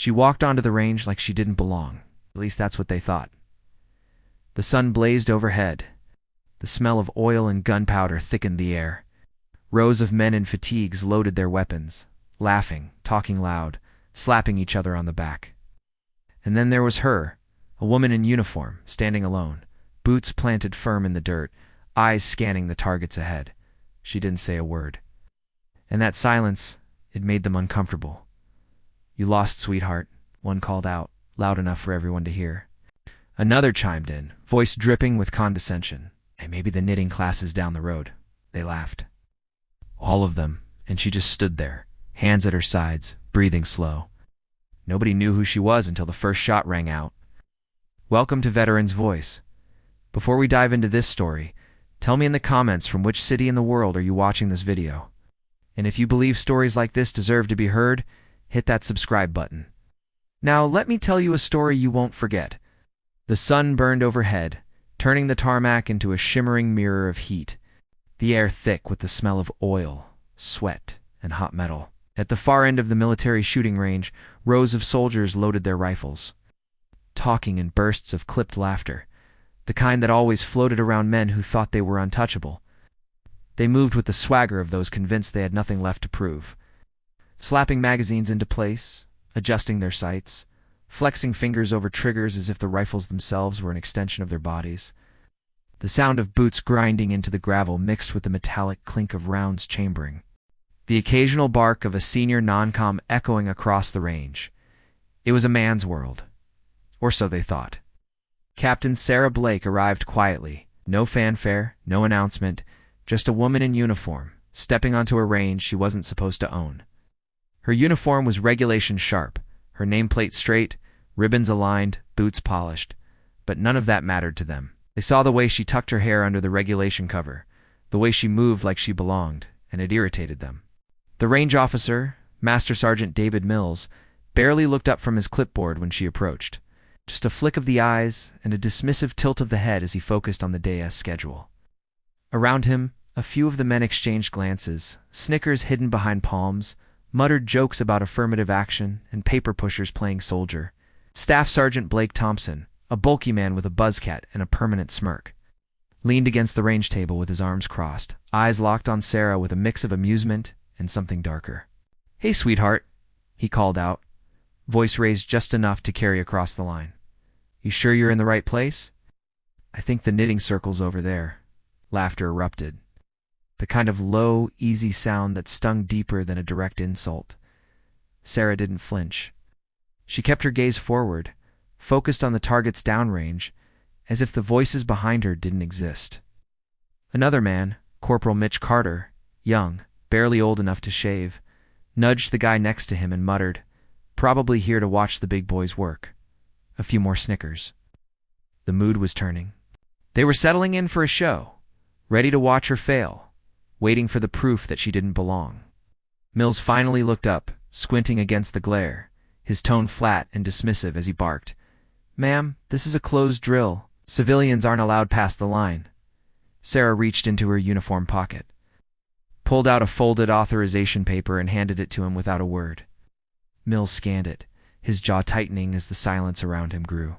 She walked onto the range like she didn't belong. At least that's what they thought. The sun blazed overhead. The smell of oil and gunpowder thickened the air. Rows of men in fatigues loaded their weapons, laughing, talking loud, slapping each other on the back. And then there was her, a woman in uniform, standing alone, boots planted firm in the dirt, eyes scanning the targets ahead. She didn't say a word. And that silence, it made them uncomfortable. "You lost, sweetheart," one called out, loud enough for everyone to hear. Another chimed in, voice dripping with condescension. "Hey, maybe the knitting class is down the road." They laughed. All of them, and she just stood there, hands at her sides, breathing slow. Nobody knew who she was until the first shot rang out. Welcome to Veteran's Voice. Before we dive into this story, tell me in the comments from which city in the world are you watching this video. And if you believe stories like this deserve to be heard, hit that subscribe button. Now let me tell you a story you won't forget. The sun burned overhead, turning the tarmac into a shimmering mirror of heat, the air thick with the smell of oil, sweat, and hot metal. At the far end of the military shooting range, rows of soldiers loaded their rifles, talking in bursts of clipped laughter, the kind that always floated around men who thought they were untouchable. They moved with the swagger of those convinced they had nothing left to prove, slapping magazines into place, adjusting their sights, flexing fingers over triggers as if the rifles themselves were an extension of their bodies. The sound of boots grinding into the gravel mixed with the metallic clink of rounds chambering. The occasional bark of a senior non-com echoing across the range. It was a man's world. Or so they thought. Captain Sarah Blake arrived quietly. No fanfare, no announcement, just a woman in uniform, stepping onto a range she wasn't supposed to own. Her uniform was regulation sharp, her nameplate straight, ribbons aligned, boots polished. But none of that mattered to them. They saw the way she tucked her hair under the regulation cover, the way she moved like she belonged, and it irritated them. The range officer, Master Sergeant David Mills, barely looked up from his clipboard when she approached. Just a flick of the eyes and a dismissive tilt of the head as he focused on the day's schedule. Around him, a few of the men exchanged glances, snickers hidden behind palms, muttered jokes about affirmative action, and paper pushers playing soldier. Staff Sergeant Blake Thompson, a bulky man with a buzzcat and a permanent smirk, leaned against the range table with his arms crossed, eyes locked on Sarah with a mix of amusement and something darker. "Hey, sweetheart," he called out, voice raised just enough to carry across the line. "You sure you're in the right place?" "I think the knitting circle's over there." Laughter erupted. The kind of low, easy sound that stung deeper than a direct insult. Sarah didn't flinch. She kept her gaze forward, focused on the target's downrange, as if the voices behind her didn't exist. Another man, Corporal Mitch Carter, young, barely old enough to shave, nudged the guy next to him and muttered, "Probably here to watch the big boys work." A few more snickers. The mood was turning. They were settling in for a show, ready to watch her fail, waiting for the proof that she didn't belong. Mills finally looked up, squinting against the glare, his tone flat and dismissive as he barked, "Ma'am, this is a closed drill. Civilians aren't allowed past the line." Sarah reached into her uniform pocket, pulled out a folded authorization paper and handed it to him without a word. Mills scanned it, his jaw tightening as the silence around him grew.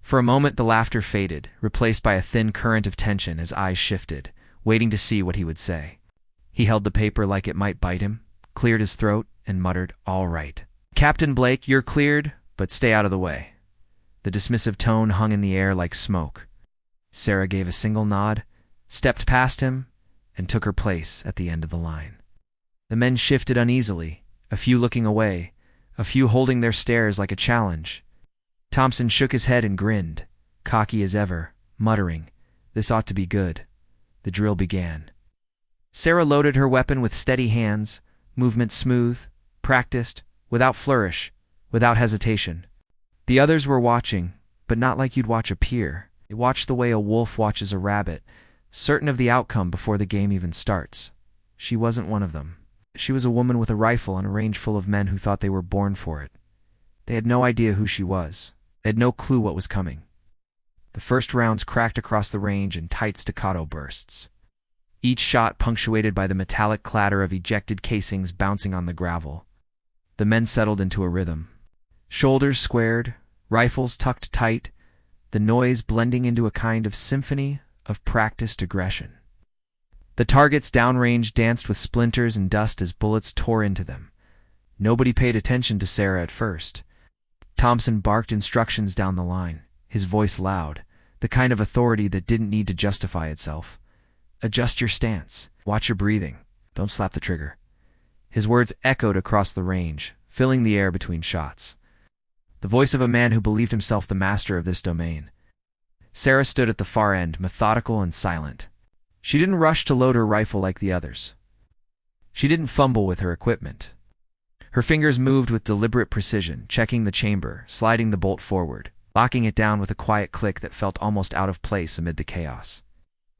For a moment the laughter faded, replaced by a thin current of tension as eyes shifted, waiting to see what he would say. He held the paper like it might bite him, cleared his throat, and muttered, "All right. Captain Blake, you're cleared, but stay out of the way." The dismissive tone hung in the air like smoke. Sarah gave a single nod, stepped past him, and took her place at the end of the line. The men shifted uneasily, a few looking away, a few holding their stares like a challenge. Thompson shook his head and grinned, cocky as ever, muttering, "This ought to be good." The drill began. Sarah loaded her weapon with steady hands, movement smooth, practiced, without flourish, without hesitation. The others were watching, but not like you'd watch a peer. They watched the way a wolf watches a rabbit, certain of the outcome before the game even starts. She wasn't one of them. She was a woman with a rifle on a range full of men who thought they were born for it. They had no idea who she was. They had no clue what was coming. The first rounds cracked across the range in tight staccato bursts, each shot punctuated by the metallic clatter of ejected casings bouncing on the gravel. The men settled into a rhythm. Shoulders squared, rifles tucked tight, the noise blending into a kind of symphony of practiced aggression. The targets downrange danced with splinters and dust as bullets tore into them. Nobody paid attention to Sarah at first. Thompson barked instructions down the line, his voice loud, the kind of authority that didn't need to justify itself. Adjust your stance. Watch your breathing. Don't slap the trigger. His words echoed across the range, filling the air between shots. The voice of a man who believed himself the master of this domain. Sarah stood at the far end, methodical and silent. She didn't rush to load her rifle like the others. She didn't fumble with her equipment. Her fingers moved with deliberate precision, checking the chamber, sliding the bolt forward, locking it down with a quiet click that felt almost out of place amid the chaos.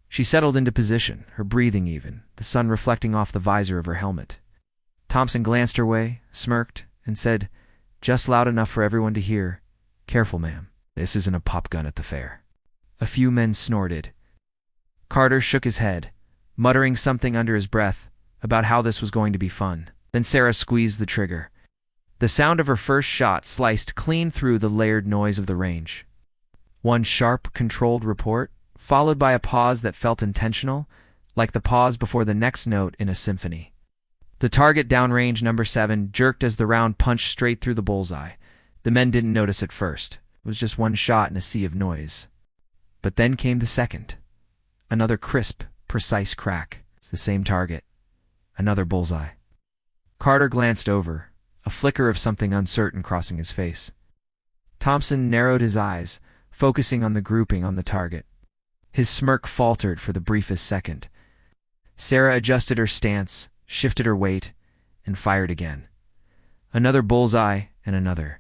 She settled into position, her breathing even, the sun reflecting off the visor of her helmet. Thompson glanced her way, smirked, and said, just loud enough for everyone to hear, "Careful, ma'am. This isn't a pop gun at the fair." A few men snorted. Carter shook his head, muttering something under his breath about how this was going to be fun. Then Sarah squeezed the trigger. The sound of her first shot sliced clean through the layered noise of the range. One sharp, controlled report, followed by a pause that felt intentional, like the pause before the next note in a symphony. The target downrange number 7 jerked as the round punched straight through the bullseye. The men didn't notice at first. It was just one shot in a sea of noise. But then came the second. Another crisp, precise crack. It's the same target. Another bullseye. Carter glanced over, a flicker of something uncertain crossing his face. Thompson narrowed his eyes, focusing on the grouping on the target. His smirk faltered for the briefest second. Sarah adjusted her stance, shifted her weight, and fired again. Another bullseye and another.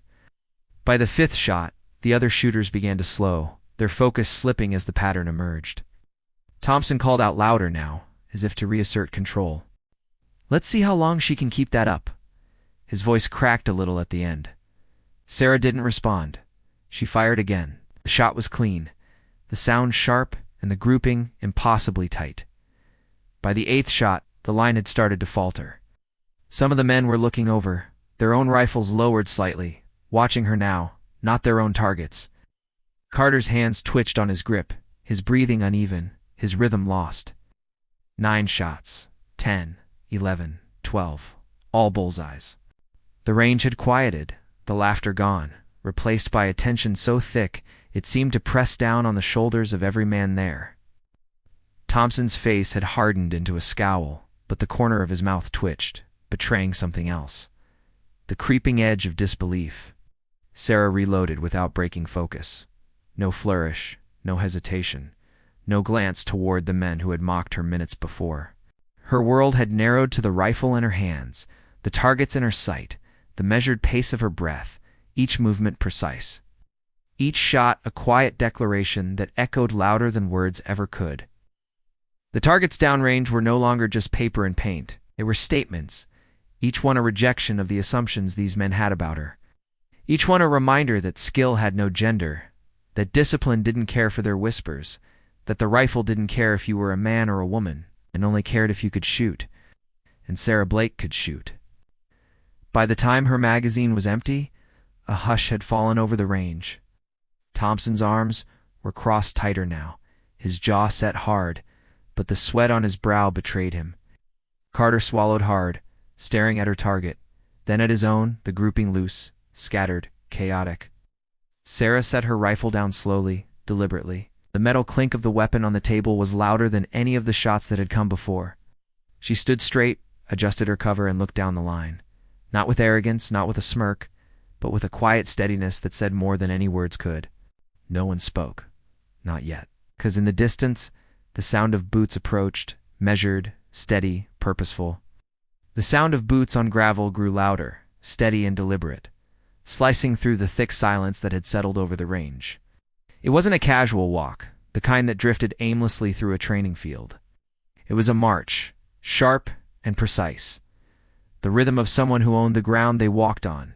By the 5th shot, the other shooters began to slow, their focus slipping as the pattern emerged. Thompson called out louder now, as if to reassert control. "Let's see how long she can keep that up." His voice cracked a little at the end. Sarah didn't respond. She fired again. The shot was clean, the sound sharp, and the grouping impossibly tight. By the 8th shot, the line had started to falter. Some of the men were looking over, their own rifles lowered slightly, watching her now, not their own targets. Carter's hands twitched on his grip, his breathing uneven, his rhythm lost. 9 shots, 10, 11, 12, all bullseyes. The range had quieted, the laughter gone, replaced by a tension so thick it seemed to press down on the shoulders of every man there. Thompson's face had hardened into a scowl, but the corner of his mouth twitched, betraying something else. The creeping edge of disbelief. Sarah reloaded without breaking focus. No flourish, no hesitation, no glance toward the men who had mocked her minutes before. Her world had narrowed to the rifle in her hands, the targets in her sight, the measured pace of her breath, each movement precise. Each shot a quiet declaration that echoed louder than words ever could. The targets downrange were no longer just paper and paint. They were statements, each one a rejection of the assumptions these men had about her. Each one a reminder that skill had no gender, that discipline didn't care for their whispers, that the rifle didn't care if you were a man or a woman, and only cared if you could shoot. And Sarah Blake could shoot. By the time her magazine was empty, a hush had fallen over the range. Thompson's arms were crossed tighter now, his jaw set hard, but the sweat on his brow betrayed him. Carter swallowed hard, staring at her target, then at his own, the grouping loose, scattered, chaotic. Sarah set her rifle down slowly, deliberately. The metal clink of the weapon on the table was louder than any of the shots that had come before. She stood straight, adjusted her cover, and looked down the line. Not with arrogance, not with a smirk, but with a quiet steadiness that said more than any words could. No one spoke. Not yet. 'Cause in the distance, the sound of boots approached, measured, steady, purposeful. The sound of boots on gravel grew louder, steady and deliberate, slicing through the thick silence that had settled over the range. It wasn't a casual walk, the kind that drifted aimlessly through a training field. It was a march, sharp and precise, the rhythm of someone who owned the ground they walked on.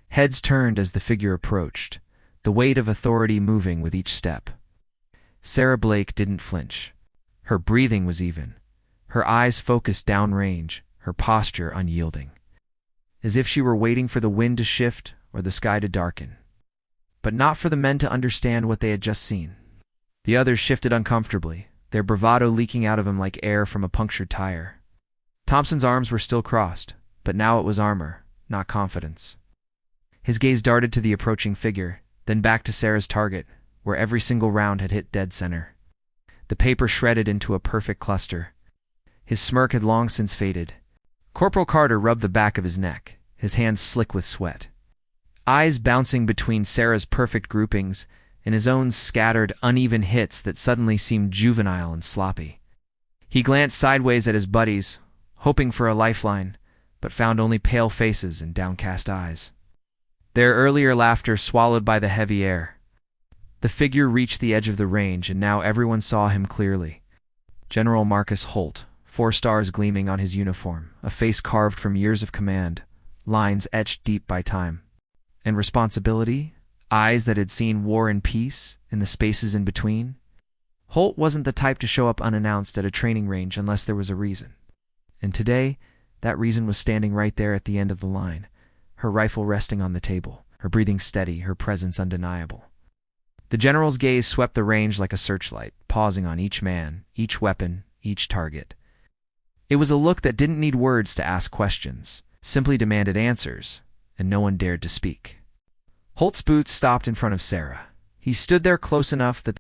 Heads turned as the figure approached, the weight of authority moving with each step. Sarah Blake didn't flinch. Her breathing was even, her eyes focused downrange, her posture unyielding. As if she were waiting for the wind to shift or the sky to darken. But not for the men to understand what they had just seen. The others shifted uncomfortably, their bravado leaking out of him like air from a punctured tire. Thompson's arms were still crossed, but now it was armor, not confidence. His gaze darted to the approaching figure, then back to Sarah's target, where every single round had hit dead center. The paper shredded into a perfect cluster. His smirk had long since faded. Corporal Carter rubbed the back of his neck, his hands slick with sweat. Eyes bouncing between Sarah's perfect groupings and his own scattered, uneven hits that suddenly seemed juvenile and sloppy. He glanced sideways at his buddies, hoping for a lifeline, but found only pale faces and downcast eyes. Their earlier laughter swallowed by the heavy air. The figure reached the edge of the range, and now everyone saw him clearly. General Marcus Holt, 4 stars gleaming on his uniform, a face carved from years of command, lines etched deep by time. And responsibility, eyes that had seen war and peace, and the spaces in between. Holt wasn't the type to show up unannounced at a training range unless there was a reason. And today, that reason was standing right there at the end of the line, her rifle resting on the table, her breathing steady, her presence undeniable. The general's gaze swept the range like a searchlight, pausing on each man, each weapon, each target. It was a look that didn't need words to ask questions, simply demanded answers, and no one dared to speak. Holt's boots stopped in front of Sarah. He stood there close enough that